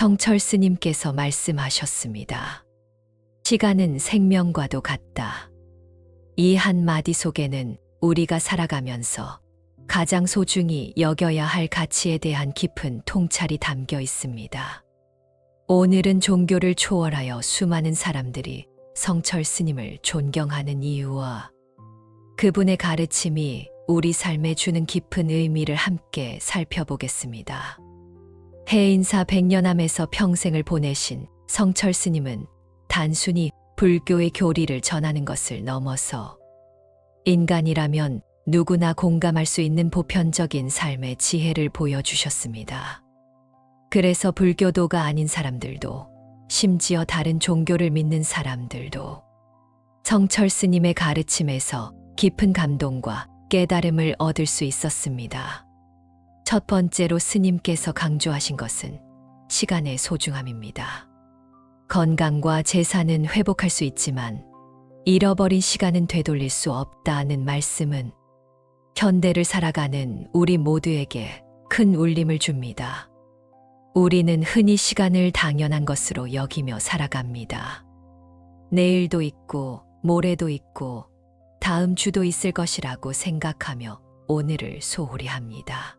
성철 스님께서 말씀하셨습니다. 시간은 생명과도 같다. 이 한마디 속에는 우리가 살아가면서 가장 소중히 여겨야 할 가치에 대한 깊은 통찰이 담겨 있습니다. 오늘은 종교를 초월하여 수많은 사람들이 성철 스님을 존경하는 이유와 그분의 가르침이 우리 삶에 주는 깊은 의미를 함께 살펴보겠습니다. 해인사 백년암에서 평생을 보내신 성철 스님은 단순히 불교의 교리를 전하는 것을 넘어서 인간이라면 누구나 공감할 수 있는 보편적인 삶의 지혜를 보여주셨습니다. 그래서 불교도가 아닌 사람들도, 심지어 다른 종교를 믿는 사람들도 성철 스님의 가르침에서 깊은 감동과 깨달음을 얻을 수 있었습니다. 첫 번째로 스님께서 강조하신 것은 시간의 소중함입니다. 건강과 재산은 회복할 수 있지만 잃어버린 시간은 되돌릴 수 없다는 말씀은 현대를 살아가는 우리 모두에게 큰 울림을 줍니다. 우리는 흔히 시간을 당연한 것으로 여기며 살아갑니다. 내일도 있고 모레도 있고 다음 주도 있을 것이라고 생각하며 오늘을 소홀히 합니다.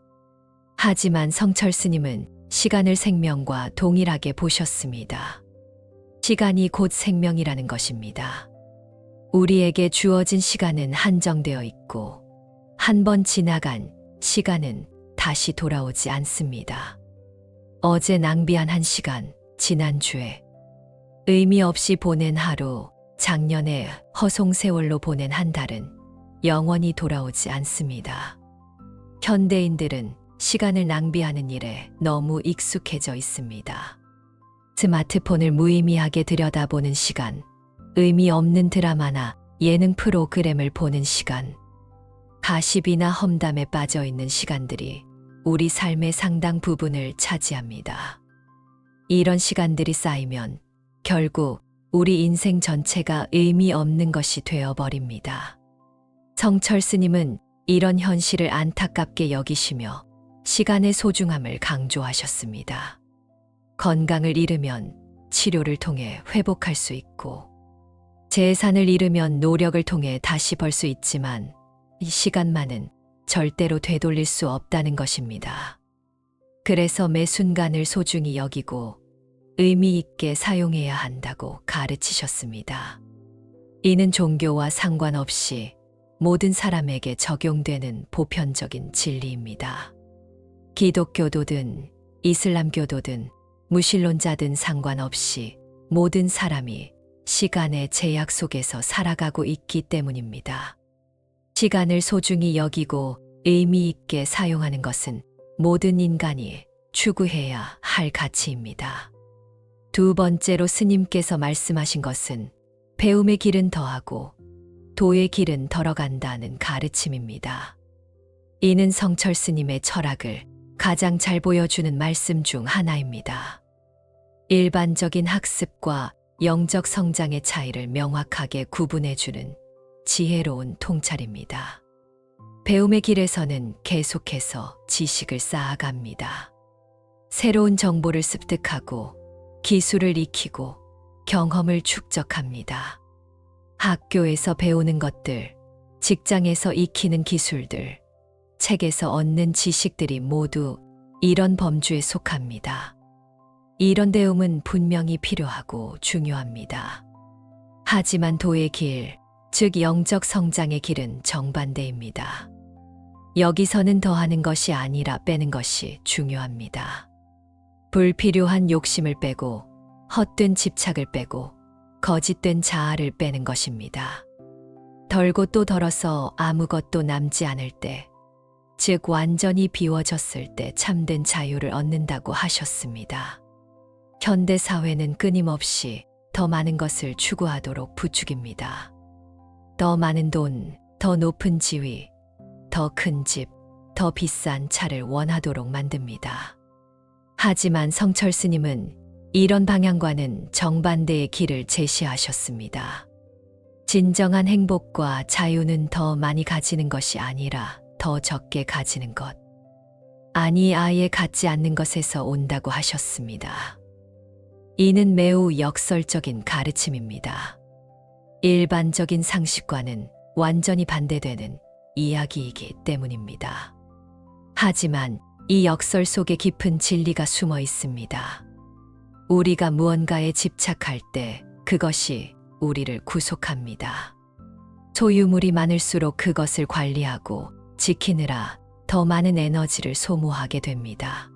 하지만 성철 스님은 시간을 생명과 동일하게 보셨습니다. 시간이 곧 생명이라는 것입니다. 우리에게 주어진 시간은 한정되어 있고 한 번 지나간 시간은 다시 돌아오지 않습니다. 어제 낭비한 한 시간, 지난주에 의미 없이 보낸 하루, 작년에 허송세월로 보낸 한 달은 영원히 돌아오지 않습니다. 현대인들은 시간을 낭비하는 일에 너무 익숙해져 있습니다. 스마트폰을 무의미하게 들여다보는 시간, 의미 없는 드라마나 예능 프로그램을 보는 시간, 가십이나 험담에 빠져 있는 시간들이 우리 삶의 상당 부분을 차지합니다. 이런 시간들이 쌓이면 결국 우리 인생 전체가 의미 없는 것이 되어버립니다. 성철 스님은 이런 현실을 안타깝게 여기시며 시간의 소중함을 강조하셨습니다. 건강을 잃으면 치료를 통해 회복할 수 있고, 재산을 잃으면 노력을 통해 다시 벌 수 있지만 이 시간만은 절대로 되돌릴 수 없다는 것입니다. 그래서 매 순간을 소중히 여기고 의미 있게 사용해야 한다고 가르치셨습니다. 이는 종교와 상관없이 모든 사람에게 적용되는 보편적인 진리입니다. 기독교도든 이슬람교도든 무신론자든 상관없이 모든 사람이 시간의 제약 속에서 살아가고 있기 때문입니다. 시간을 소중히 여기고 의미 있게 사용하는 것은 모든 인간이 추구해야 할 가치입니다. 두 번째로 스님께서 말씀하신 것은 배움의 길은 더하고 도의 길은 덜어간다는 가르침입니다. 이는 성철 스님의 철학을 가장 잘 보여주는 말씀 중 하나입니다. 일반적인 학습과 영적 성장의 차이를 명확하게 구분해주는 지혜로운 통찰입니다. 배움의 길에서는 계속해서 지식을 쌓아갑니다. 새로운 정보를 습득하고 기술을 익히고 경험을 축적합니다. 학교에서 배우는 것들, 직장에서 익히는 기술들, 책에서 얻는 지식들이 모두 이런 범주에 속합니다. 이런 배움은 분명히 필요하고 중요합니다. 하지만 도의 길, 즉 영적 성장의 길은 정반대입니다. 여기서는 더하는 것이 아니라 빼는 것이 중요합니다. 불필요한 욕심을 빼고 헛된 집착을 빼고 거짓된 자아를 빼는 것입니다. 덜고 또 덜어서 아무것도 남지 않을 때, 즉 완전히 비워졌을 때 참된 자유를 얻는다고 하셨습니다. 현대 사회는 끊임없이 더 많은 것을 추구하도록 부추깁니다. 더 많은 돈, 더 높은 지위, 더 큰 집, 더 비싼 차를 원하도록 만듭니다. 하지만 성철 스님은 이런 방향과는 정반대의 길을 제시하셨습니다. 진정한 행복과 자유는 더 많이 가지는 것이 아니라 더 적게 가지는 것, 아니 아예 갖지 않는 것에서 온다고 하셨습니다. 이는 매우 역설적인 가르침입니다. 일반적인 상식과는 완전히 반대되는 이야기이기 때문입니다. 하지만 이 역설 속에 깊은 진리가 숨어 있습니다. 우리가 무언가에 집착할 때 그것이 우리를 구속합니다. 소유물이 많을수록 그것을 관리하고 지키느라 더 많은 에너지를 소모하게 됩니다.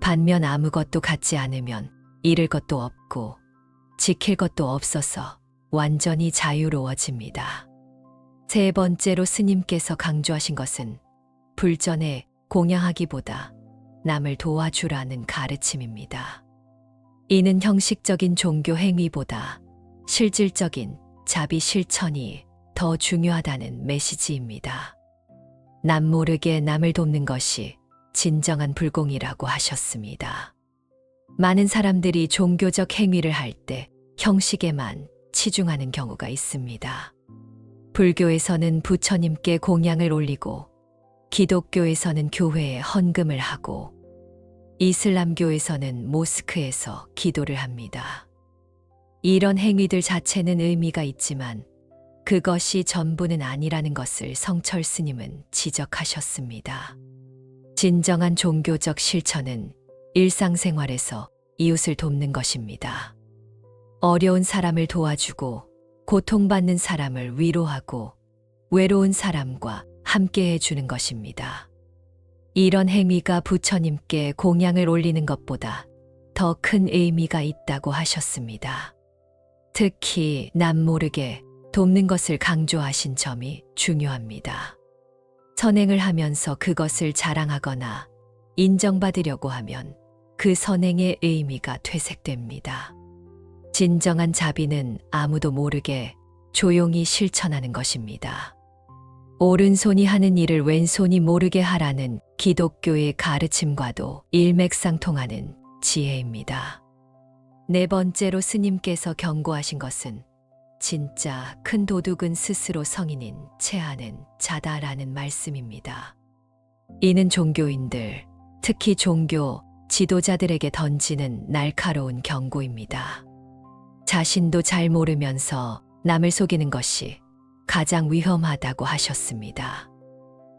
반면 아무것도 갖지 않으면 잃을 것도 없고 지킬 것도 없어서 완전히 자유로워집니다. 세 번째로 스님께서 강조하신 것은 불전에 공양하기보다 남을 도와주라는 가르침입니다. 이는 형식적인 종교 행위보다 실질적인 자비 실천이 더 중요하다는 메시지입니다. 남 모르게 남을 돕는 것이 진정한 불공이라고 하셨습니다. 많은 사람들이 종교적 행위를 할 때 형식에만 치중하는 경우가 있습니다. 불교에서는 부처님께 공양을 올리고, 기독교에서는 교회에 헌금을 하고, 이슬람교에서는 모스크에서 기도를 합니다. 이런 행위들 자체는 의미가 있지만 그것이 전부는 아니라는 것을 성철 스님은 지적하셨습니다. 진정한 종교적 실천은 일상생활에서 이웃을 돕는 것입니다. 어려운 사람을 도와주고, 고통받는 사람을 위로하고, 외로운 사람과 함께 해주는 것입니다. 이런 행위가 부처님께 공양을 올리는 것보다 더 큰 의미가 있다고 하셨습니다. 특히 남 모르게 돕는 것을 강조하신 점이 중요합니다. 선행을 하면서 그것을 자랑하거나 인정받으려고 하면 그 선행의 의미가 퇴색됩니다. 진정한 자비는 아무도 모르게 조용히 실천하는 것입니다. 오른손이 하는 일을 왼손이 모르게 하라는 기독교의 가르침과도 일맥상통하는 지혜입니다. 네 번째로 스님께서 경고하신 것은 진짜 큰 도둑은 스스로 성인인 채하는 자다라는 말씀입니다. 이는 종교인들, 특히 종교 지도자들에게 던지는 날카로운 경고입니다. 자신도 잘 모르면서 남을 속이는 것이 가장 위험하다고 하셨습니다.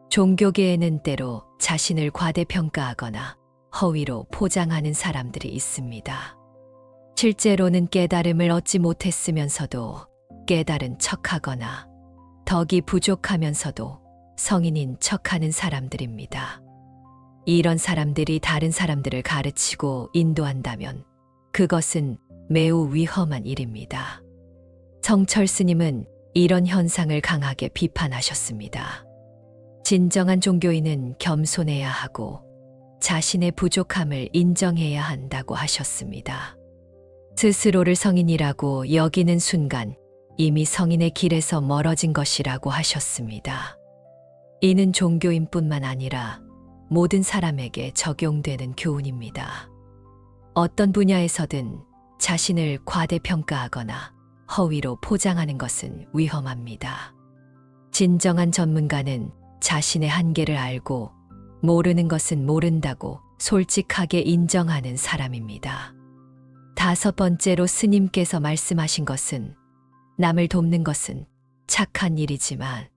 종교계에는 때로 자신을 과대평가하거나 허위로 포장하는 사람들이 있습니다. 실제로는 깨달음을 얻지 못했으면서도 깨달은 척하거나 덕이 부족하면서도 성인인 척하는 사람들입니다. 이런 사람들이 다른 사람들을 가르치고 인도한다면 그것은 매우 위험한 일입니다. 성철 스님은 이런 현상을 강하게 비판하셨습니다. 진정한 종교인은 겸손해야 하고 자신의 부족함을 인정해야 한다고 하셨습니다. 스스로를 성인이라고 여기는 순간 이미 성인의 길에서 멀어진 것이라고 하셨습니다. 이는 종교인뿐만 아니라 모든 사람에게 적용되는 교훈입니다. 어떤 분야에서든 자신을 과대평가하거나 허위로 포장하는 것은 위험합니다. 진정한 전문가는 자신의 한계를 알고 모르는 것은 모른다고 솔직하게 인정하는 사람입니다. 다섯 번째로 스님께서 말씀하신 것은 남을 돕는 것은 착한 일이지만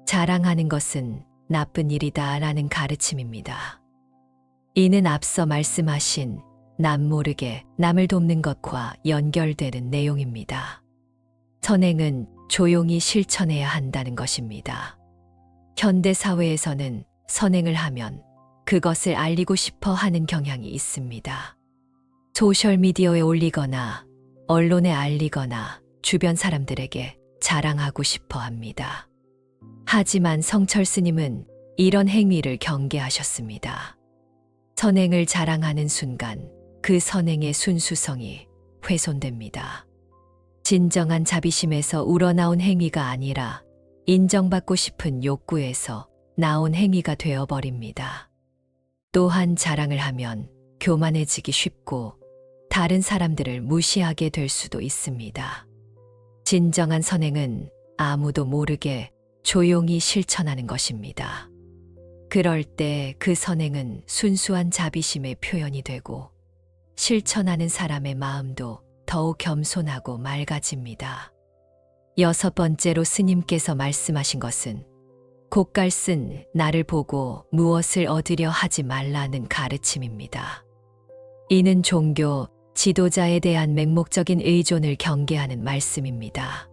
자랑하는 것은 나쁜 일이다 라는 가르침입니다. 이는 앞서 말씀하신 남 모르게 남을 돕는 것과 연결되는 내용입니다. 선행은 조용히 실천해야 한다는 것입니다. 현대 사회에서는 선행을 하면 그것을 알리고 싶어 하는 경향이 있습니다. 소셜미디어에 올리거나 언론에 알리거나 주변 사람들에게 자랑하고 싶어 합니다. 하지만 성철 스님은 이런 행위를 경계하셨습니다. 선행을 자랑하는 순간 그 선행의 순수성이 훼손됩니다. 진정한 자비심에서 우러나온 행위가 아니라 인정받고 싶은 욕구에서 나온 행위가 되어버립니다. 또한 자랑을 하면 교만해지기 쉽고 다른 사람들을 무시하게 될 수도 있습니다. 진정한 선행은 아무도 모르게 조용히 실천하는 것입니다. 그럴 때 그 선행은 순수한 자비심의 표현이 되고 실천하는 사람의 마음도 더욱 겸손하고 맑아집니다. 여섯 번째로 스님께서 말씀하신 것은 곧갈쓴 나를 보고 무엇을 얻으려 하지 말라는 가르침입니다. 이는 종교, 지도자에 대한 맹목적인 의존을 경계하는 말씀입니다.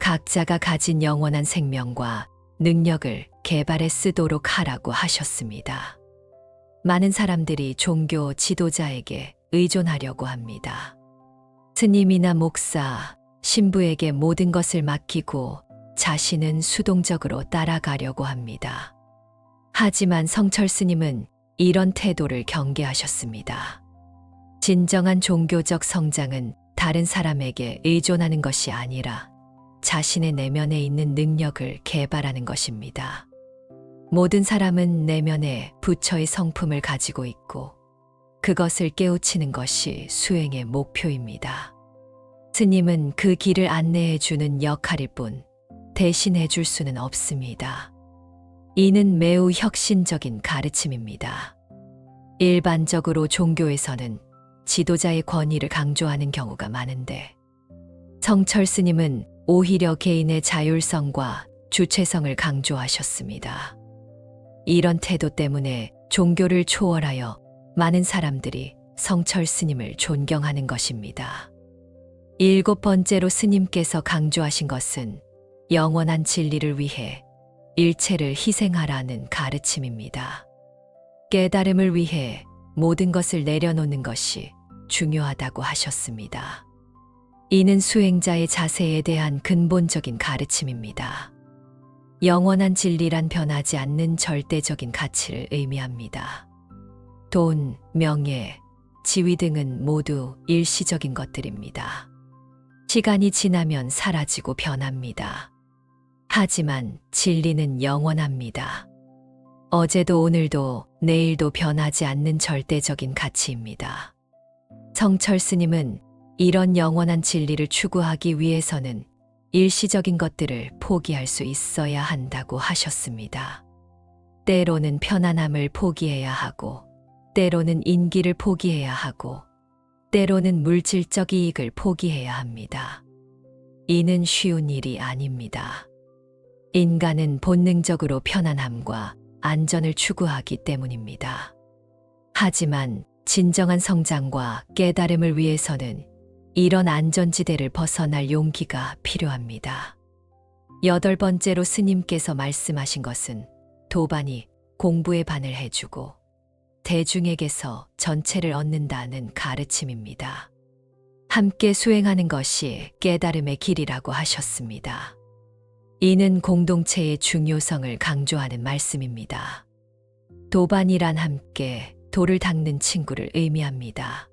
각자가 가진 영원한 생명과 능력을 개발에 쓰도록 하라고 하셨습니다. 많은 사람들이 종교 지도자에게 의존하려고 합니다. 스님이나 목사, 신부에게 모든 것을 맡기고 자신은 수동적으로 따라가려고 합니다. 하지만 성철 스님은 이런 태도를 경계하셨습니다. 진정한 종교적 성장은 다른 사람에게 의존하는 것이 아니라 자신의 내면에 있는 능력을 개발하는 것입니다. 모든 사람은 내면에 부처의 성품을 가지고 있고 그것을 깨우치는 것이 수행의 목표입니다. 스님은 그 길을 안내해 주는 역할일 뿐 대신해 줄 수는 없습니다. 이는 매우 혁신적인 가르침입니다. 일반적으로 종교에서는 지도자의 권위를 강조하는 경우가 많은데 성철 스님은 오히려 개인의 자율성과 주체성을 강조하셨습니다. 이런 태도 때문에 종교를 초월하여 많은 사람들이 성철 스님을 존경하는 것입니다. 일곱 번째로 스님께서 강조하신 것은 영원한 진리를 위해 일체를 희생하라는 가르침입니다. 깨달음을 위해 모든 것을 내려놓는 것이 중요하다고 하셨습니다. 이는 수행자의 자세에 대한 근본적인 가르침입니다. 영원한 진리란 변하지 않는 절대적인 가치를 의미합니다. 돈, 명예, 지위 등은 모두 일시적인 것들입니다. 시간이 지나면 사라지고 변합니다. 하지만 진리는 영원합니다. 어제도 오늘도 내일도 변하지 않는 절대적인 가치입니다. 성철 스님은 이런 영원한 진리를 추구하기 위해서는 일시적인 것들을 포기할 수 있어야 한다고 하셨습니다. 때로는 편안함을 포기해야 하고, 때로는 인기를 포기해야 하고, 때로는 물질적 이익을 포기해야 합니다. 이는 쉬운 일이 아닙니다. 인간은 본능적으로 편안함과 안전을 추구하기 때문입니다. 하지만 진정한 성장과 깨달음을 위해서는 이런 안전지대를 벗어날 용기가 필요합니다. 여덟 번째로 스님께서 말씀하신 것은 도반이 공부의 반을 해주고 대중에게서 전체를 얻는다는 가르침입니다. 함께 수행하는 것이 깨달음의 길이라고 하셨습니다. 이는 공동체의 중요성을 강조하는 말씀입니다. 도반이란 함께 돌을 닦는 친구를 의미합니다.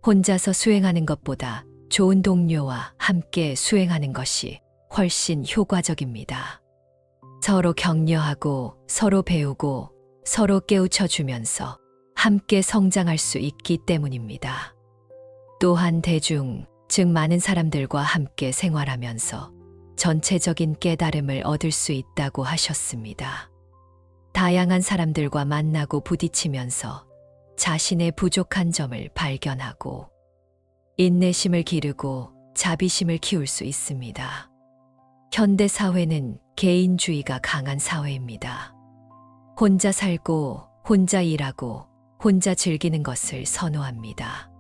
혼자서 수행하는 것보다 좋은 동료와 함께 수행하는 것이 훨씬 효과적입니다. 서로 격려하고 서로 배우고 서로 깨우쳐 주면서 함께 성장할 수 있기 때문입니다. 또한 대중, 즉 많은 사람들과 함께 생활하면서 전체적인 깨달음을 얻을 수 있다고 하셨습니다. 다양한 사람들과 만나고 부딪히면서 자신의 부족한 점을 발견하고 인내심을 기르고 자비심을 키울 수 있습니다. 현대 사회는 개인주의가 강한 사회입니다. 혼자 살고 혼자 일하고 혼자 즐기는 것을 선호합니다.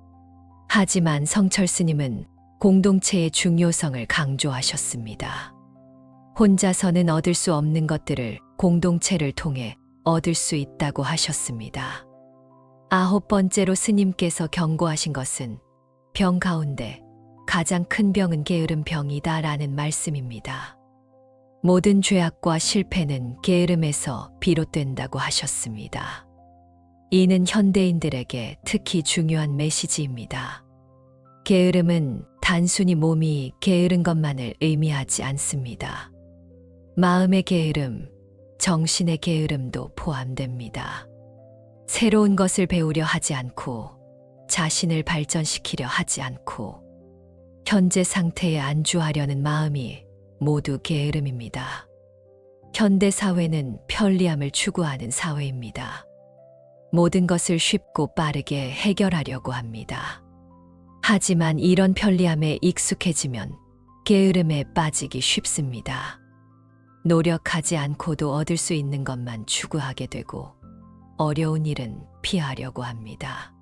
하지만 성철 스님은 공동체의 중요성을 강조하셨습니다. 혼자서는 얻을 수 없는 것들을 공동체를 통해 얻을 수 있다고 하셨습니다. 아홉 번째로 스님께서 경고하신 것은 병 가운데 가장 큰 병은 게으름 병이다라는 말씀입니다. 모든 죄악과 실패는 게으름에서 비롯된다고 하셨습니다. 이는 현대인들에게 특히 중요한 메시지입니다. 게으름은 단순히 몸이 게으른 것만을 의미하지 않습니다. 마음의 게으름, 정신의 게으름도 포함됩니다. 새로운 것을 배우려 하지 않고 자신을 발전시키려 하지 않고 현재 상태에 안주하려는 마음이 모두 게으름입니다. 현대 사회는 편리함을 추구하는 사회입니다. 모든 것을 쉽고 빠르게 해결하려고 합니다. 하지만 이런 편리함에 익숙해지면 게으름에 빠지기 쉽습니다. 노력하지 않고도 얻을 수 있는 것만 추구하게 되고 어려운 일은 피하려고 합니다.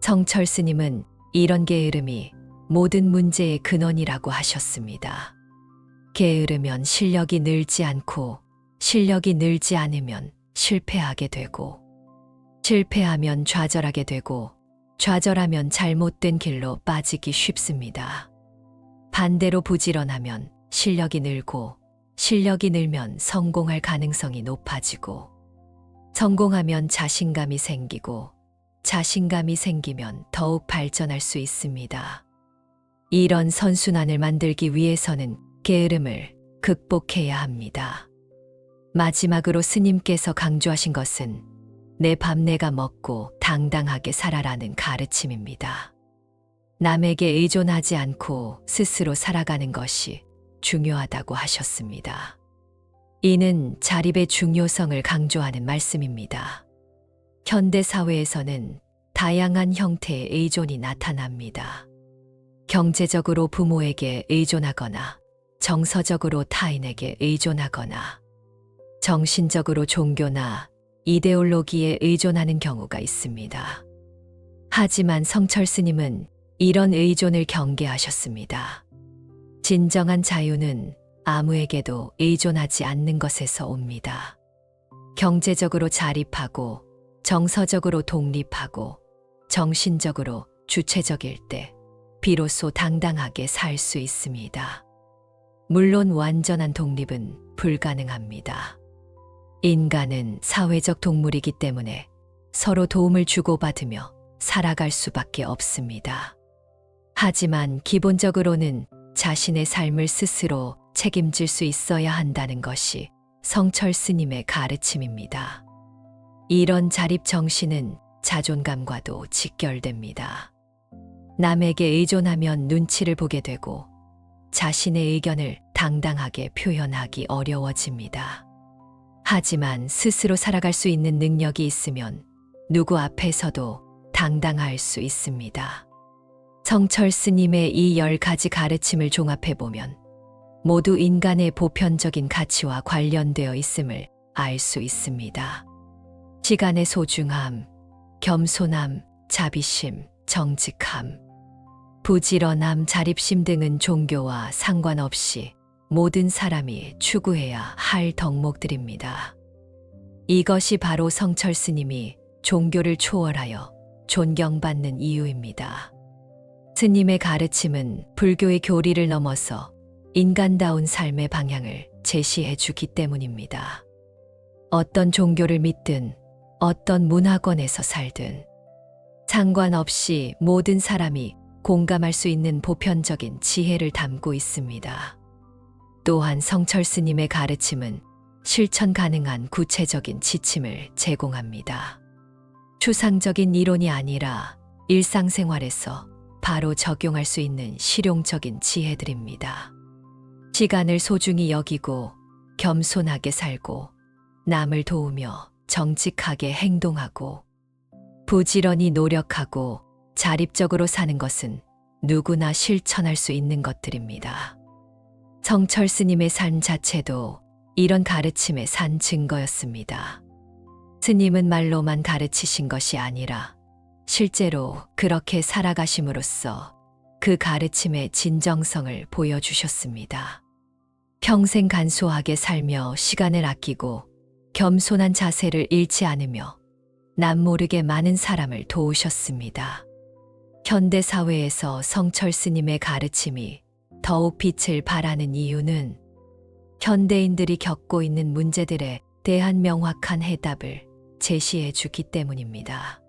성철 스님은 이런 게으름이 모든 문제의 근원이라고 하셨습니다. 게으르면 실력이 늘지 않고 실력이 늘지 않으면 실패하게 되고 실패하면 좌절하게 되고 좌절하면 잘못된 길로 빠지기 쉽습니다. 반대로 부지런하면 실력이 늘고 실력이 늘면 성공할 가능성이 높아지고 성공하면 자신감이 생기고 자신감이 생기면 더욱 발전할 수 있습니다. 이런 선순환을 만들기 위해서는 게으름을 극복해야 합니다. 마지막으로 스님께서 강조하신 것은 내 밥 내가 먹고 당당하게 살아라는 가르침입니다. 남에게 의존하지 않고 스스로 살아가는 것이 중요하다고 하셨습니다. 이는 자립의 중요성을 강조하는 말씀입니다. 현대 사회에서는 다양한 형태의 의존이 나타납니다. 경제적으로 부모에게 의존하거나 정서적으로 타인에게 의존하거나 정신적으로 종교나 이데올로기에 의존하는 경우가 있습니다. 하지만 성철 스님은 이런 의존을 경계하셨습니다. 진정한 자유는 아무에게도 의존하지 않는 것에서 옵니다. 경제적으로 자립하고 정서적으로 독립하고 정신적으로 주체적일 때 비로소 당당하게 살 수 있습니다. 물론 완전한 독립은 불가능합니다. 인간은 사회적 동물이기 때문에 서로 도움을 주고받으며 살아갈 수밖에 없습니다. 하지만 기본적으로는 자신의 삶을 스스로 책임질 수 있어야 한다는 것이 성철 스님의 가르침입니다. 이런 자립 정신은 자존감과도 직결됩니다. 남에게 의존하면 눈치를 보게 되고 자신의 의견을 당당하게 표현하기 어려워집니다. 하지만 스스로 살아갈 수 있는 능력이 있으면 누구 앞에서도 당당할 수 있습니다. 성철 스님의 이 10가지 가르침을 종합해보면 모두 인간의 보편적인 가치와 관련되어 있음을 알 수 있습니다. 시간의 소중함, 겸손함, 자비심, 정직함, 부지런함, 자립심 등은 종교와 상관없이 모든 사람이 추구해야 할 덕목들입니다. 이것이 바로 성철 스님이 종교를 초월하여 존경받는 이유입니다. 스님의 가르침은 불교의 교리를 넘어서 인간다운 삶의 방향을 제시해 주기 때문입니다. 어떤 종교를 믿든 어떤 문화권에서 살든 상관없이 모든 사람이 공감할 수 있는 보편적인 지혜를 담고 있습니다. 또한 성철 스님의 가르침은 실천 가능한 구체적인 지침을 제공합니다. 추상적인 이론이 아니라 일상생활에서 바로 적용할 수 있는 실용적인 지혜들입니다. 시간을 소중히 여기고 겸손하게 살고 남을 도우며 정직하게 행동하고 부지런히 노력하고 자립적으로 사는 것은 누구나 실천할 수 있는 것들입니다. 성철 스님의 삶 자체도 이런 가르침의 산 증거였습니다. 스님은 말로만 가르치신 것이 아니라 실제로 그렇게 살아가심으로써 그 가르침의 진정성을 보여주셨습니다. 평생 간소하게 살며 시간을 아끼고 겸손한 자세를 잃지 않으며 남모르게 많은 사람을 도우셨습니다. 현대 사회에서 성철 스님의 가르침이 더욱 빛을 발하는 이유는 현대인들이 겪고 있는 문제들에 대한 명확한 해답을 제시해 주기 때문입니다.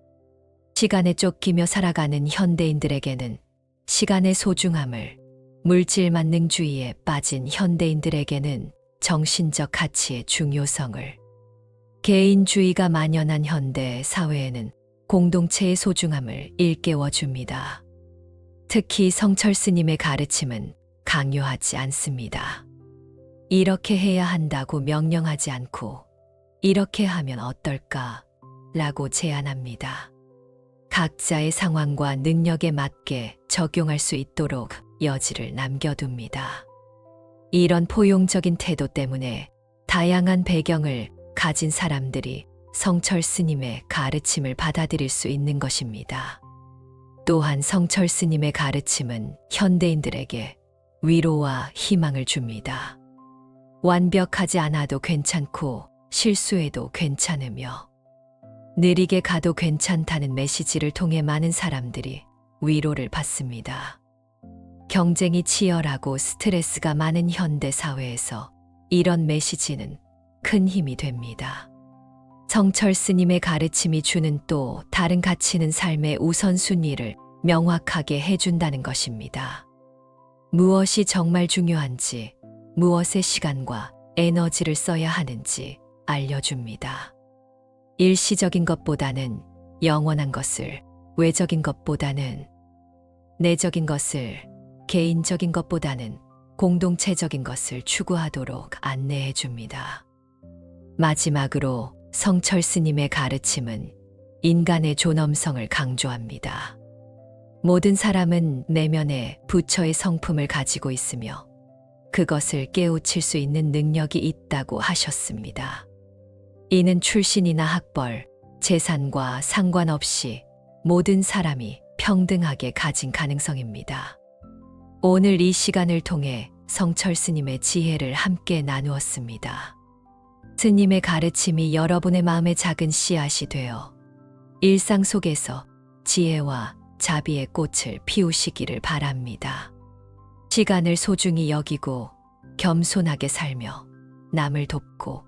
시간에 쫓기며 살아가는 현대인들에게는 시간의 소중함을, 물질 만능주의에 빠진 현대인들에게는 정신적 가치의 중요성을, 개인주의가 만연한 현대 사회에는 공동체의 소중함을 일깨워 줍니다. 특히 성철 스님의 가르침은 강요하지 않습니다. 이렇게 해야 한다고 명령하지 않고 이렇게 하면 어떨까? 라고 제안합니다. 각자의 상황과 능력에 맞게 적용할 수 있도록 여지를 남겨둡니다. 이런 포용적인 태도 때문에 다양한 배경을 가진 사람들이 성철 스님의 가르침을 받아들일 수 있는 것입니다. 또한 성철 스님의 가르침은 현대인들에게 위로와 희망을 줍니다. 완벽하지 않아도 괜찮고 실수해도 괜찮으며 느리게 가도 괜찮다는 메시지를 통해 많은 사람들이 위로를 받습니다. 경쟁이 치열하고 스트레스가 많은 현대 사회에서 이런 메시지는 큰 힘이 됩니다. 성철 스님의 가르침이 주는 또 다른 가치는 삶의 우선순위를 명확하게 해준다는 것입니다. 무엇이 정말 중요한지, 무엇에 시간과 에너지를 써야 하는지 알려줍니다. 일시적인 것보다는 영원한 것을, 외적인 것보다는 내적인 것을, 개인적인 것보다는 공동체적인 것을 추구하도록 안내해 줍니다. 마지막으로 성철 스님의 가르침은 인간의 존엄성을 강조합니다. 모든 사람은 내면에 부처의 성품을 가지고 있으며 그것을 깨우칠 수 있는 능력이 있다고 하셨습니다. 이는 출신이나 학벌, 재산과 상관없이 모든 사람이 평등하게 가진 가능성입니다. 오늘 이 시간을 통해 성철 스님의 지혜를 함께 나누었습니다. 스님의 가르침이 여러분의 마음에 작은 씨앗이 되어 일상 속에서 지혜와 자비의 꽃을 피우시기를 바랍니다. 시간을 소중히 여기고 겸손하게 살며 남을 돕고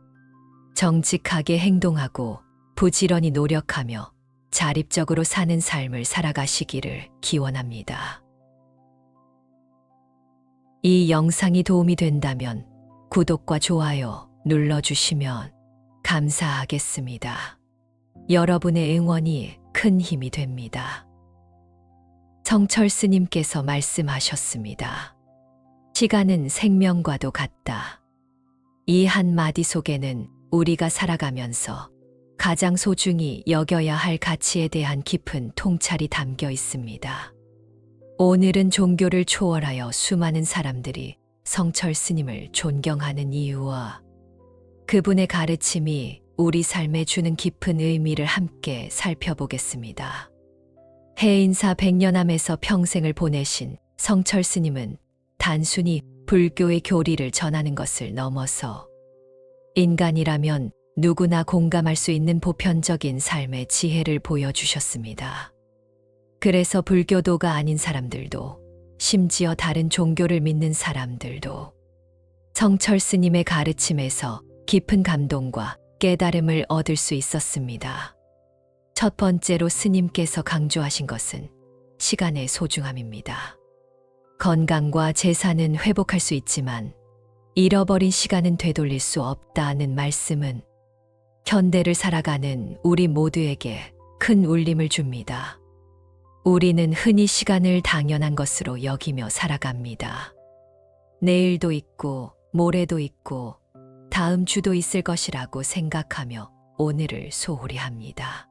정직하게 행동하고 부지런히 노력하며 자립적으로 사는 삶을 살아가시기를 기원합니다. 이 영상이 도움이 된다면 구독과 좋아요 눌러주시면 감사하겠습니다. 여러분의 응원이 큰 힘이 됩니다. 성철 스님께서 말씀하셨습니다. 시간은 생명과도 같다. 이 한마디 속에는 우리가 살아가면서 가장 소중히 여겨야 할 가치에 대한 깊은 통찰이 담겨 있습니다. 오늘은 종교를 초월하여 수많은 사람들이 성철 스님을 존경하는 이유와 그분의 가르침이 우리 삶에 주는 깊은 의미를 함께 살펴보겠습니다. 해인사 백년암에서 평생을 보내신 성철 스님은 단순히 불교의 교리를 전하는 것을 넘어서 인간이라면 누구나 공감할 수 있는 보편적인 삶의 지혜를 보여주셨습니다. 그래서 불교도가 아닌 사람들도, 심지어 다른 종교를 믿는 사람들도 성철 스님의 가르침에서 깊은 감동과 깨달음을 얻을 수 있었습니다. 첫 번째로 스님께서 강조하신 것은 시간의 소중함입니다. 건강과 재산은 회복할 수 있지만 잃어버린 시간은 되돌릴 수 없다는 말씀은 현대를 살아가는 우리 모두에게 큰 울림을 줍니다. 우리는 흔히 시간을 당연한 것으로 여기며 살아갑니다. 내일도 있고 모레도 있고 다음 주도 있을 것이라고 생각하며 오늘을 소홀히 합니다.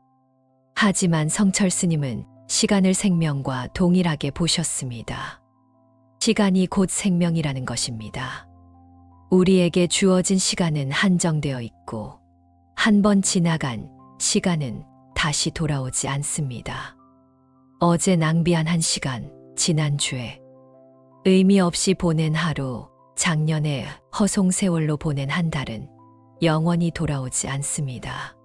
하지만 성철 스님은 시간을 생명과 동일하게 보셨습니다. 시간이 곧 생명이라는 것입니다. 우리에게 주어진 시간은 한정되어 있고 한 번 지나간 시간은 다시 돌아오지 않습니다. 어제 낭비한 한 시간, 지난주에 의미 없이 보낸 하루, 작년에 허송세월로 보낸 한 달은 영원히 돌아오지 않습니다.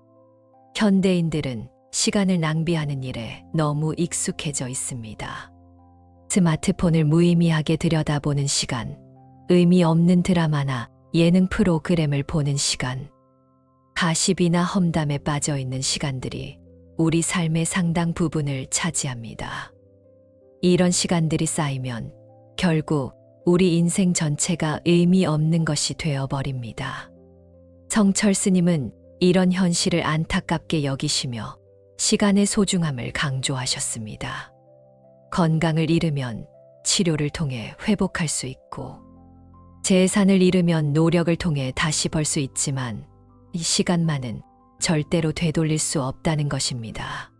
현대인들은 시간을 낭비하는 일에 너무 익숙해져 있습니다. 스마트폰을 무의미하게 들여다보는 시간, 의미 없는 드라마나 예능 프로그램을 보는 시간, 가십이나 험담에 빠져 있는 시간들이 우리 삶의 상당 부분을 차지합니다. 이런 시간들이 쌓이면 결국 우리 인생 전체가 의미 없는 것이 되어버립니다. 성철 스님은 이런 현실을 안타깝게 여기시며 시간의 소중함을 강조하셨습니다. 건강을 잃으면 치료를 통해 회복할 수 있고 재산을 잃으면 노력을 통해 다시 벌 수 있지만 이 시간만은 절대로 되돌릴 수 없다는 것입니다.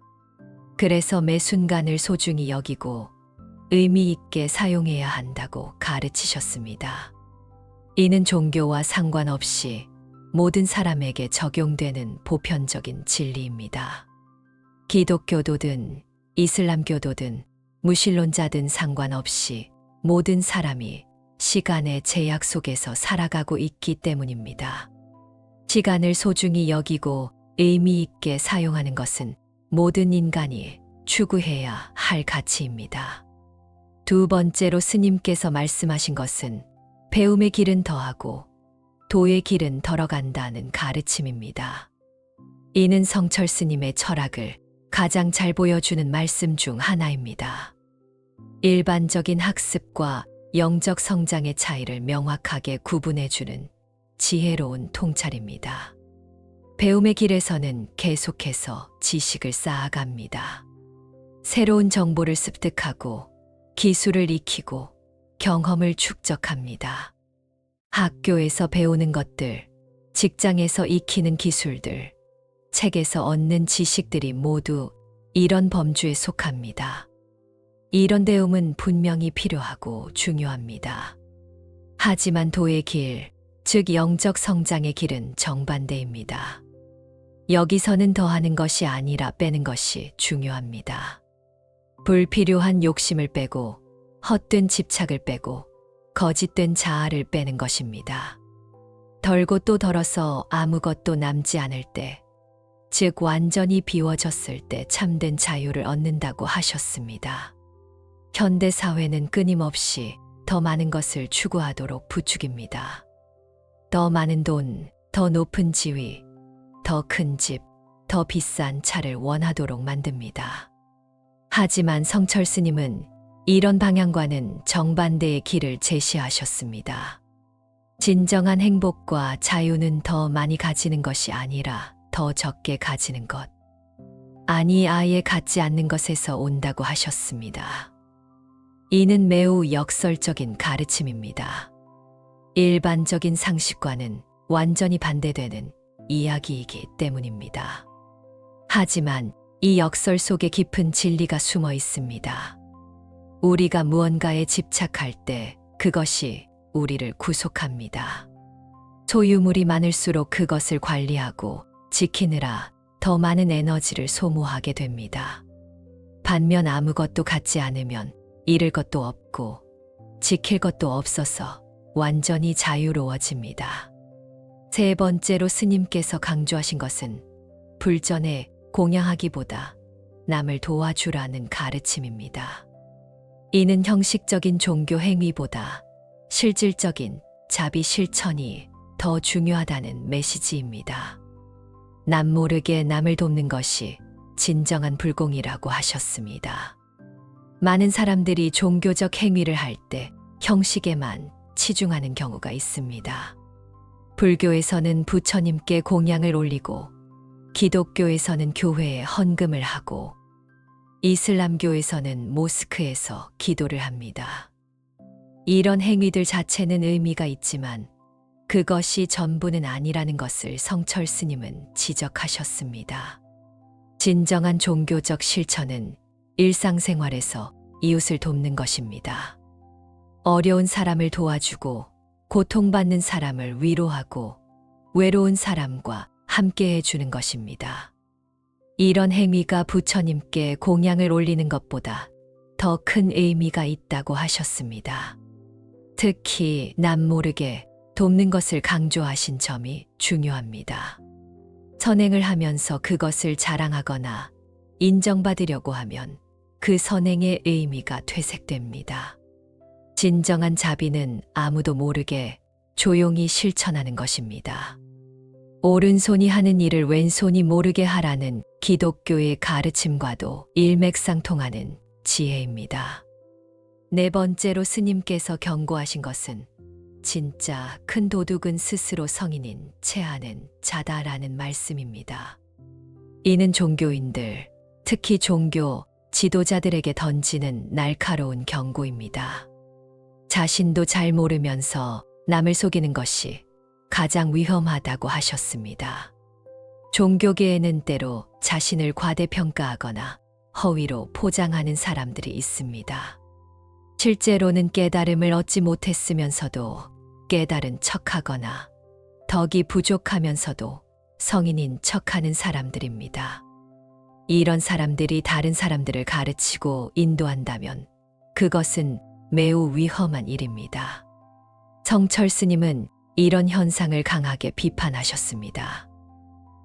그래서 매 순간을 소중히 여기고 의미 있게 사용해야 한다고 가르치셨습니다. 이는 종교와 상관없이 모든 사람에게 적용되는 보편적인 진리입니다. 기독교도든 이슬람교도든 무신론자든 상관없이 모든 사람이 시간의 제약 속에서 살아가고 있기 때문입니다. 시간을 소중히 여기고 의미 있게 사용하는 것은 모든 인간이 추구해야 할 가치입니다. 두 번째로 스님께서 말씀하신 것은 배움의 길은 더하고 도의 길은 덜어간다는 가르침입니다. 이는 성철 스님의 철학을 가장 잘 보여주는 말씀 중 하나입니다. 일반적인 학습과 영적 성장의 차이를 명확하게 구분해주는 지혜로운 통찰입니다. 배움의 길에서는 계속해서 지식을 쌓아갑니다. 새로운 정보를 습득하고 기술을 익히고 경험을 축적합니다. 학교에서 배우는 것들, 직장에서 익히는 기술들, 책에서 얻는 지식들이 모두 이런 범주에 속합니다. 이런 배움은 분명히 필요하고 중요합니다. 하지만 도의 길, 즉 영적 성장의 길은 정반대입니다. 여기서는 더하는 것이 아니라 빼는 것이 중요합니다. 불필요한 욕심을 빼고 헛된 집착을 빼고 거짓된 자아를 빼는 것입니다. 덜고 또 덜어서 아무것도 남지 않을 때, 즉 완전히 비워졌을 때 참된 자유를 얻는다고 하셨습니다. 현대 사회는 끊임없이 더 많은 것을 추구하도록 부추깁니다. 더 많은 돈, 더 높은 지위, 더 큰 집, 더 비싼 차를 원하도록 만듭니다. 하지만 성철 스님은 이런 방향과는 정반대의 길을 제시하셨습니다. 진정한 행복과 자유는 더 많이 가지는 것이 아니라 더 적게 가지는 것, 아니 아예 갖지 않는 것에서 온다고 하셨습니다. 이는 매우 역설적인 가르침입니다. 일반적인 상식과는 완전히 반대되는 이야기이기 때문입니다. 하지만 이 역설 속에 깊은 진리가 숨어 있습니다. 우리가 무언가에 집착할 때 그것이 우리를 구속합니다. 소유물이 많을수록 그것을 관리하고 지키느라 더 많은 에너지를 소모하게 됩니다. 반면 아무것도 갖지 않으면 잃을 것도 없고 지킬 것도 없어서 완전히 자유로워집니다. 세 번째로 스님께서 강조하신 것은 불전에 공양하기보다 남을 도와주라는 가르침입니다. 이는 형식적인 종교 행위보다 실질적인 자비 실천이 더 중요하다는 메시지입니다. 남 모르게 남을 돕는 것이 진정한 불공이라고 하셨습니다. 많은 사람들이 종교적 행위를 할 때 형식에만 치중하는 경우가 있습니다. 불교에서는 부처님께 공양을 올리고, 기독교에서는 교회에 헌금을 하고, 이슬람교에서는 모스크에서 기도를 합니다. 이런 행위들 자체는 의미가 있지만 그것이 전부는 아니라는 것을 성철 스님은 지적하셨습니다. 진정한 종교적 실천은 일상생활에서 이웃을 돕는 것입니다. 어려운 사람을 도와주고 고통받는 사람을 위로하고 외로운 사람과 함께 해주는 것입니다. 이런 행위가 부처님께 공양을 올리는 것보다 더 큰 의미가 있다고 하셨습니다. 특히 남 모르게 돕는 것을 강조하신 점이 중요합니다. 선행을 하면서 그것을 자랑하거나 인정받으려고 하면 그 선행의 의미가 퇴색됩니다. 진정한 자비는 아무도 모르게 조용히 실천하는 것입니다. 오른손이 하는 일을 왼손이 모르게 하라는 기독교의 가르침과도 일맥상통하는 지혜입니다. 네 번째로 스님께서 경고하신 것은 진짜 큰 도둑은 스스로 성인인 채하는 자다라는 말씀입니다. 이는 종교인들, 특히 종교 지도자들에게 던지는 날카로운 경고입니다. 자신도 잘 모르면서 남을 속이는 것이 가장 위험하다고 하셨습니다. 종교계에는 때로 자신을 과대평가하거나 허위로 포장하는 사람들이 있습니다. 실제로는 깨달음을 얻지 못했으면서도 깨달은 척하거나 덕이 부족하면서도 성인인 척하는 사람들입니다. 이런 사람들이 다른 사람들을 가르치고 인도한다면 그것은 매우 위험한 일입니다. 성철 스님은 이런 현상을 강하게 비판하셨습니다.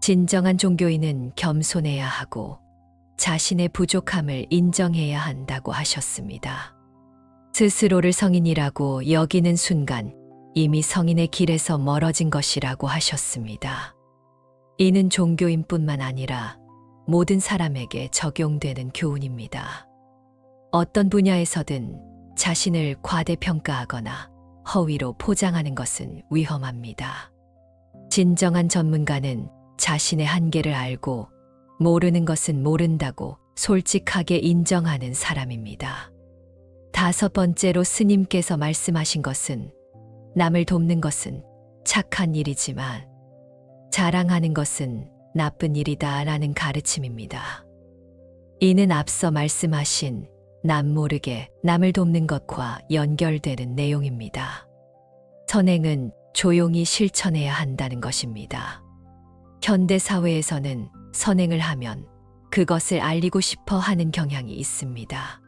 진정한 종교인은 겸손해야 하고 자신의 부족함을 인정해야 한다고 하셨습니다. 스스로를 성인이라고 여기는 순간 이미 성인의 길에서 멀어진 것이라고 하셨습니다. 이는 종교인뿐만 아니라 모든 사람에게 적용되는 교훈입니다. 어떤 분야에서든 자신을 과대평가하거나 허위로 포장하는 것은 위험합니다. 진정한 전문가는 자신의 한계를 알고 모르는 것은 모른다고 솔직하게 인정하는 사람입니다. 5번째로 스님께서 말씀하신 것은 남을 돕는 것은 착한 일이지만 자랑하는 것은 나쁜 일이다 라는 가르침입니다. 이는 앞서 말씀하신 남 모르게 남을 돕는 것과 연결되는 내용입니다. 선행은 조용히 실천해야 한다는 것입니다. 현대 사회에서는 선행을 하면 그것을 알리고 싶어 하는 경향이 있습니다.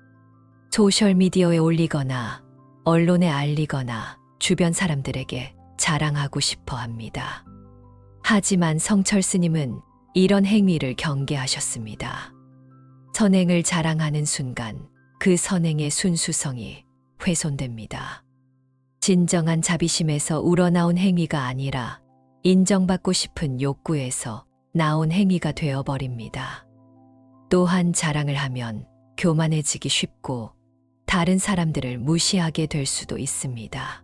소셜미디어에 올리거나 언론에 알리거나 주변 사람들에게 자랑하고 싶어 합니다. 하지만 성철 스님은 이런 행위를 경계하셨습니다. 선행을 자랑하는 순간 그 선행의 순수성이 훼손됩니다. 진정한 자비심에서 우러나온 행위가 아니라 인정받고 싶은 욕구에서 나온 행위가 되어버립니다. 또한 자랑을 하면 교만해지기 쉽고 다른 사람들을 무시하게 될 수도 있습니다.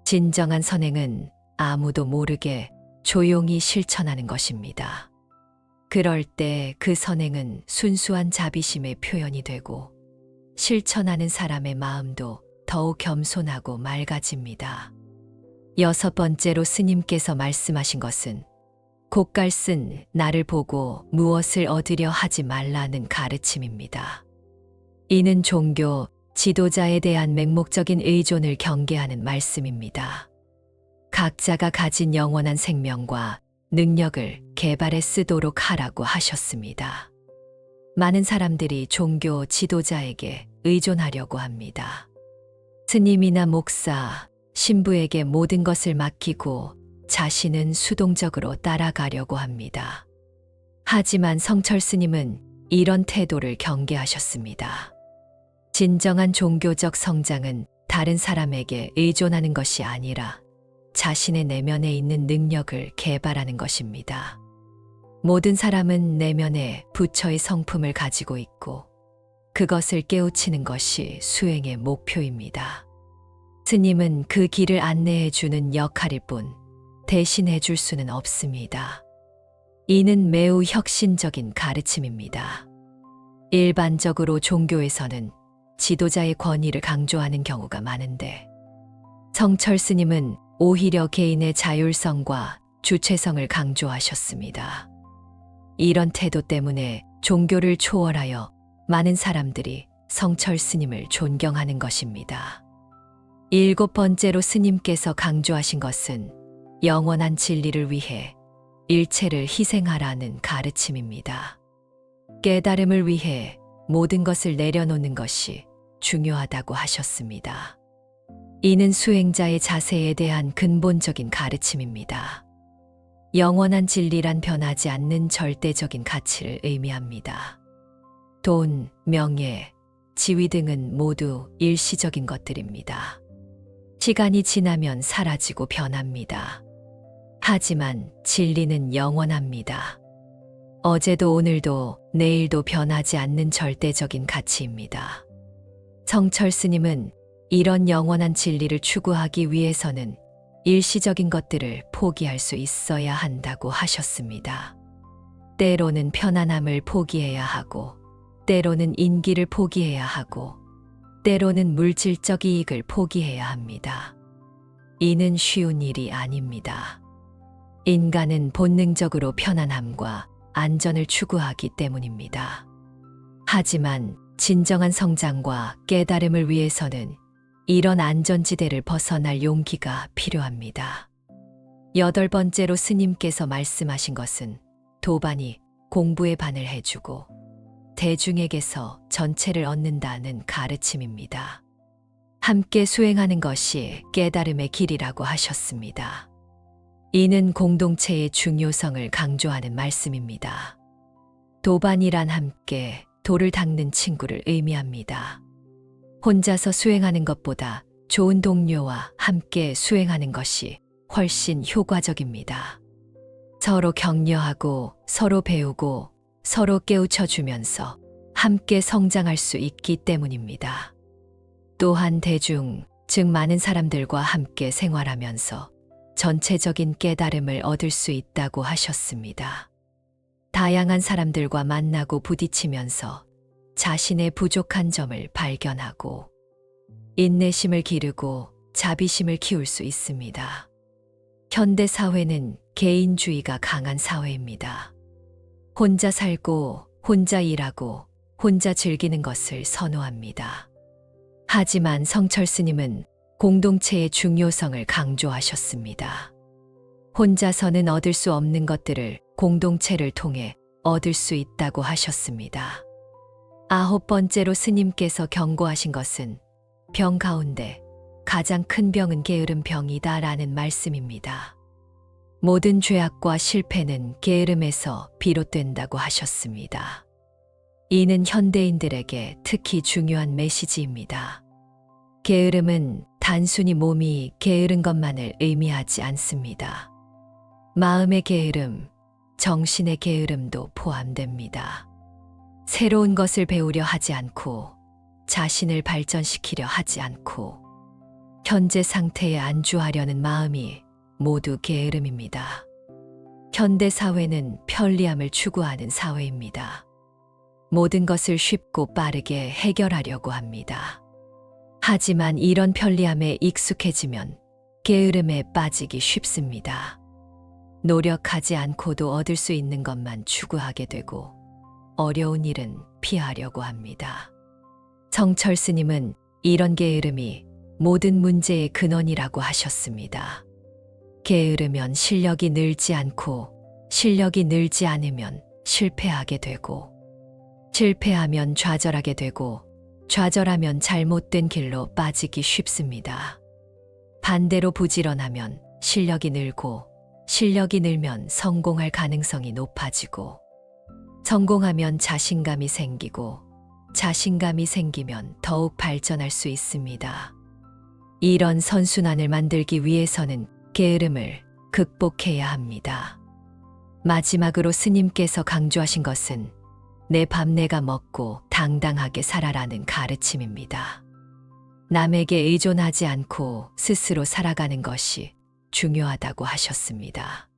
진정한 선행은 아무도 모르게 조용히 실천하는 것입니다. 그럴 때 그 선행은 순수한 자비심의 표현이 되고 실천하는 사람의 마음도 더욱 겸손하고 맑아집니다. 6번째로 스님께서 말씀하신 것은 곶갈 쓴 나를 보고 무엇을 얻으려 하지 말라는 가르침입니다. 이는 종교, 지도자에 대한 맹목적인 의존을 경계하는 말씀입니다. 각자가 가진 영원한 생명과 능력을 개발해 쓰도록 하라고 하셨습니다. 많은 사람들이 종교 지도자에게 의존하려고 합니다. 스님이나 목사, 신부에게 모든 것을 맡기고 자신은 수동적으로 따라가려고 합니다. 하지만 성철 스님은 이런 태도를 경계하셨습니다. 진정한 종교적 성장은 다른 사람에게 의존하는 것이 아니라 자신의 내면에 있는 능력을 개발하는 것입니다. 모든 사람은 내면에 부처의 성품을 가지고 있고 그것을 깨우치는 것이 수행의 목표입니다. 스님은 그 길을 안내해 주는 역할일 뿐 대신해 줄 수는 없습니다. 이는 매우 혁신적인 가르침입니다. 일반적으로 종교에서는 지도자의 권위를 강조하는 경우가 많은데 성철 스님은 오히려 개인의 자율성과 주체성을 강조하셨습니다. 이런 태도 때문에 종교를 초월하여 많은 사람들이 성철 스님을 존경하는 것입니다. 7번째로 스님께서 강조하신 것은 영원한 진리를 위해 일체를 희생하라는 가르침입니다. 깨달음을 위해 모든 것을 내려놓는 것이 중요하다고 하셨습니다. 이는 수행자의 자세에 대한 근본적인 가르침입니다. 영원한 진리란 변하지 않는 절대적인 가치를 의미합니다. 돈, 명예, 지위 등은 모두 일시적인 것들입니다. 시간이 지나면 사라지고 변합니다. 하지만 진리는 영원합니다. 어제도 오늘도 내일도 변하지 않는 절대적인 가치입니다. 성철 스님은 이런 영원한 진리를 추구하기 위해서는 일시적인 것들을 포기할 수 있어야 한다고 하셨습니다. 때로는 편안함을 포기해야 하고, 때로는 인기를 포기해야 하고, 때로는 물질적 이익을 포기해야 합니다. 이는 쉬운 일이 아닙니다. 인간은 본능적으로 편안함과 안전을 추구하기 때문입니다. 하지만 진정한 성장과 깨달음을 위해서는 이런 안전지대를 벗어날 용기가 필요합니다. 8번째로 스님께서 말씀하신 것은 도반이 공부의 반을 해주고 대중에게서 전체를 얻는다는 가르침입니다. 함께 수행하는 것이 깨달음의 길이라고 하셨습니다. 이는 공동체의 중요성을 강조하는 말씀입니다. 도반이란 함께 돌을 닦는 친구를 의미합니다. 혼자서 수행하는 것보다 좋은 동료와 함께 수행하는 것이 훨씬 효과적입니다. 서로 격려하고 서로 배우고 서로 깨우쳐 주면서 함께 성장할 수 있기 때문입니다. 또한 대중, 즉 많은 사람들과 함께 생활하면서 전체적인 깨달음을 얻을 수 있다고 하셨습니다. 다양한 사람들과 만나고 부딪히면서 자신의 부족한 점을 발견하고 인내심을 기르고 자비심을 키울 수 있습니다. 현대 사회는 개인주의가 강한 사회입니다. 혼자 살고 혼자 일하고 혼자 즐기는 것을 선호합니다. 하지만 성철 스님은 공동체의 중요성을 강조하셨습니다. 혼자서는 얻을 수 없는 것들을 공동체를 통해 얻을 수 있다고 하셨습니다. 9번째로 스님께서 경고하신 것은 병 가운데 가장 큰 병은 게으름 병이다라는 말씀입니다. 모든 죄악과 실패는 게으름에서 비롯된다고 하셨습니다. 이는 현대인들에게 특히 중요한 메시지입니다. 게으름은 단순히 몸이 게으른 것만을 의미하지 않습니다. 마음의 게으름, 정신의 게으름도 포함됩니다. 새로운 것을 배우려 하지 않고 자신을 발전시키려 하지 않고 현재 상태에 안주하려는 마음이 모두 게으름입니다. 현대 사회는 편리함을 추구하는 사회입니다. 모든 것을 쉽고 빠르게 해결하려고 합니다. 하지만 이런 편리함에 익숙해지면 게으름에 빠지기 쉽습니다. 노력하지 않고도 얻을 수 있는 것만 추구하게 되고 어려운 일은 피하려고 합니다. 성철 스님은 이런 게으름이 모든 문제의 근원이라고 하셨습니다. 게으르면 실력이 늘지 않고 실력이 늘지 않으면 실패하게 되고 실패하면 좌절하게 되고 좌절하면 잘못된 길로 빠지기 쉽습니다. 반대로 부지런하면 실력이 늘고 실력이 늘면 성공할 가능성이 높아지고 성공하면 자신감이 생기고 자신감이 생기면 더욱 발전할 수 있습니다. 이런 선순환을 만들기 위해서는 게으름을 극복해야 합니다. 마지막으로 스님께서 강조하신 것은 내 밥 내가 먹고 당당하게 살아라는 가르침입니다. 남에게 의존하지 않고 스스로 살아가는 것이 중요하다고 하셨습니다.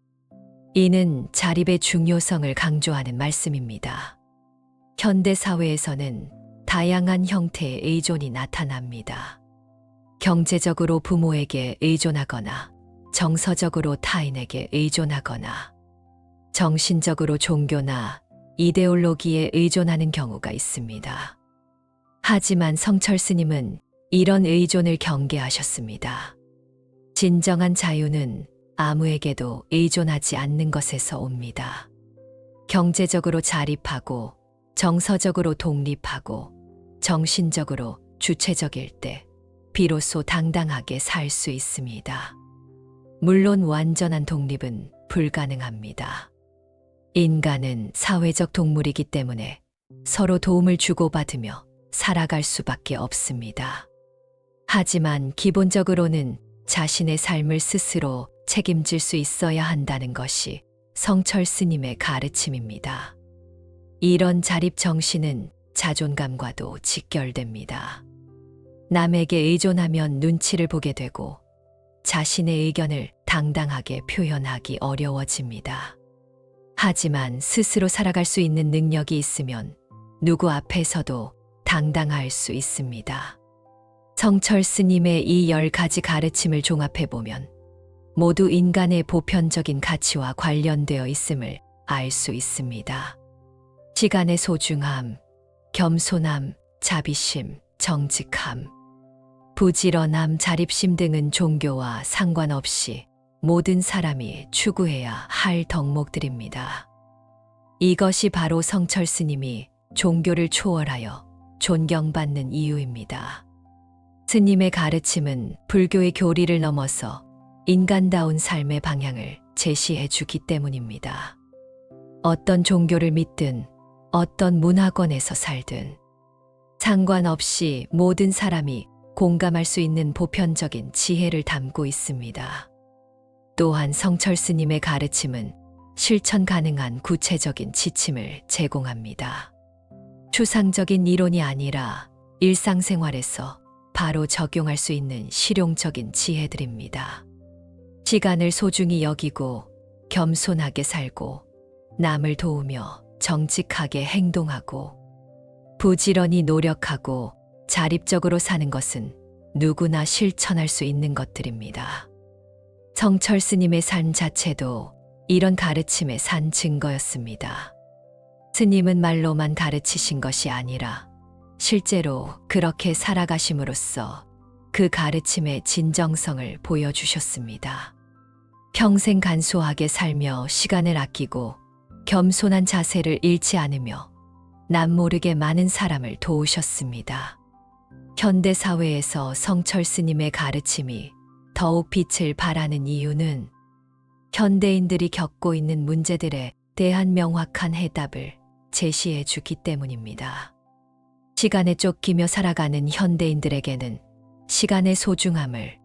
이는 자립의 중요성을 강조하는 말씀입니다. 현대 사회에서는 다양한 형태의 의존이 나타납니다. 경제적으로 부모에게 의존하거나 정서적으로 타인에게 의존하거나 정신적으로 종교나 이데올로기에 의존하는 경우가 있습니다. 하지만 성철 스님은 이런 의존을 경계하셨습니다. 진정한 자유는 아무에게도 의존하지 않는 것에서 옵니다. 경제적으로 자립하고 정서적으로 독립하고 정신적으로 주체적일 때 비로소 당당하게 살 수 있습니다. 물론 완전한 독립은 불가능합니다. 인간은 사회적 동물이기 때문에 서로 도움을 주고받으며 살아갈 수밖에 없습니다. 하지만 기본적으로는 자신의 삶을 스스로 책임질 수 있어야 한다는 것이 성철 스님의 가르침입니다. 이런 자립 정신은 자존감과도 직결됩니다. 남에게 의존하면 눈치를 보게 되고 자신의 의견을 당당하게 표현하기 어려워집니다. 하지만 스스로 살아갈 수 있는 능력이 있으면 누구 앞에서도 당당할 수 있습니다. 성철 스님의 이 10가지 가르침을 종합해보면 모두 인간의 보편적인 가치와 관련되어 있음을 알 수 있습니다. 시간의 소중함, 겸손함, 자비심, 정직함, 부지런함, 자립심 등은 종교와 상관없이 모든 사람이 추구해야 할 덕목들입니다. 이것이 바로 성철 스님이 종교를 초월하여 존경받는 이유입니다. 스님의 가르침은 불교의 교리를 넘어서 인간다운 삶의 방향을 제시해 주기 때문입니다. 어떤 종교를 믿든 어떤 문화권에서 살든 상관없이 모든 사람이 공감할 수 있는 보편적인 지혜를 담고 있습니다. 또한 성철 스님의 가르침은 실천 가능한 구체적인 지침을 제공합니다. 추상적인 이론이 아니라 일상생활에서 바로 적용할 수 있는 실용적인 지혜들입니다. 시간을 소중히 여기고 겸손하게 살고 남을 도우며 정직하게 행동하고 부지런히 노력하고 자립적으로 사는 것은 누구나 실천할 수 있는 것들입니다. 성철 스님의 삶 자체도 이런 가르침의 산 증거였습니다. 스님은 말로만 가르치신 것이 아니라 실제로 그렇게 살아가심으로써 그 가르침의 진정성을 보여주셨습니다. 평생 간소하게 살며 시간을 아끼고 겸손한 자세를 잃지 않으며 남모르게 많은 사람을 도우셨습니다. 현대 사회에서 성철 스님의 가르침이 더욱 빛을 발하는 이유는 현대인들이 겪고 있는 문제들에 대한 명확한 해답을 제시해 주기 때문입니다. 시간에 쫓기며 살아가는 현대인들에게는 시간의 소중함을,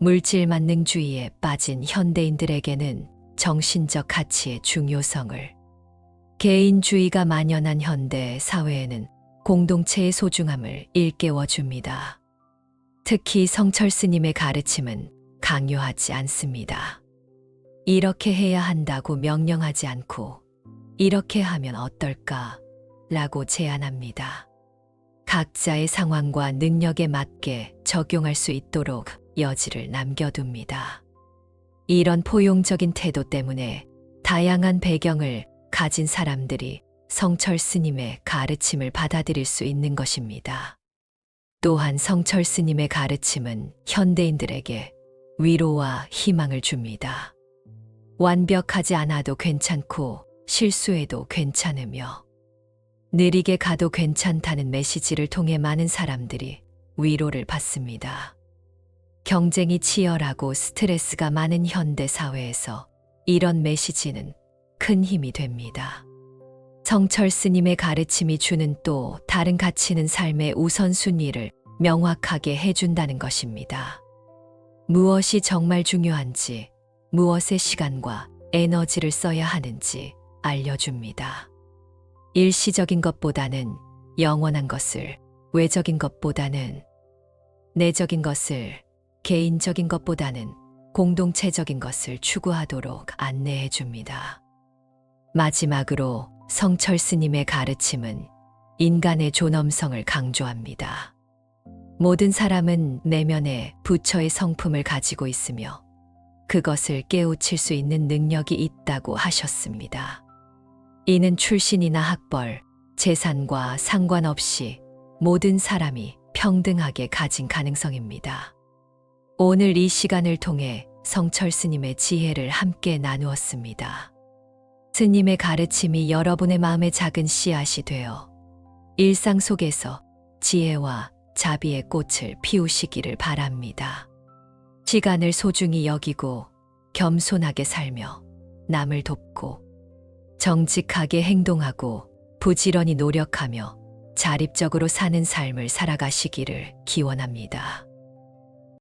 물질 만능주의에 빠진 현대인들에게는 정신적 가치의 중요성을, 개인주의가 만연한 현대 사회에는 공동체의 소중함을 일깨워 줍니다. 특히 성철 스님의 가르침은 강요하지 않습니다. 이렇게 해야 한다고 명령하지 않고 이렇게 하면 어떨까? 라고 제안합니다. 각자의 상황과 능력에 맞게 적용할 수 있도록 여지를 남겨둡니다. 이런 포용적인 태도 때문에 다양한 배경을 가진 사람들이 성철 스님의 가르침을 받아들일 수 있는 것입니다. 또한 성철 스님의 가르침은 현대인들에게 위로와 희망을 줍니다. 완벽하지 않아도 괜찮고 실수해도 괜찮으며 느리게 가도 괜찮다는 메시지를 통해 많은 사람들이 위로를 받습니다. 경쟁이 치열하고 스트레스가 많은 현대 사회에서 이런 메시지는 큰 힘이 됩니다. 성철 스님의 가르침이 주는 또 다른 가치는 삶의 우선순위를 명확하게 해준다는 것입니다. 무엇이 정말 중요한지, 무엇에 시간과 에너지를 써야 하는지 알려줍니다. 일시적인 것보다는 영원한 것을, 외적인 것보다는 내적인 것을, 개인적인 것보다는 공동체적인 것을 추구하도록 안내해 줍니다. 마지막으로 성철 스님의 가르침은 인간의 존엄성을 강조합니다. 모든 사람은 내면에 부처의 성품을 가지고 있으며 그것을 깨우칠 수 있는 능력이 있다고 하셨습니다. 이는 출신이나 학벌, 재산과 상관없이 모든 사람이 평등하게 가진 가능성입니다. 오늘 이 시간을 통해 성철 스님의 지혜를 함께 나누었습니다. 스님의 가르침이 여러분의 마음에 작은 씨앗이 되어 일상 속에서 지혜와 자비의 꽃을 피우시기를 바랍니다. 시간을 소중히 여기고 겸손하게 살며 남을 돕고 정직하게 행동하고 부지런히 노력하며 자립적으로 사는 삶을 살아가시기를 기원합니다.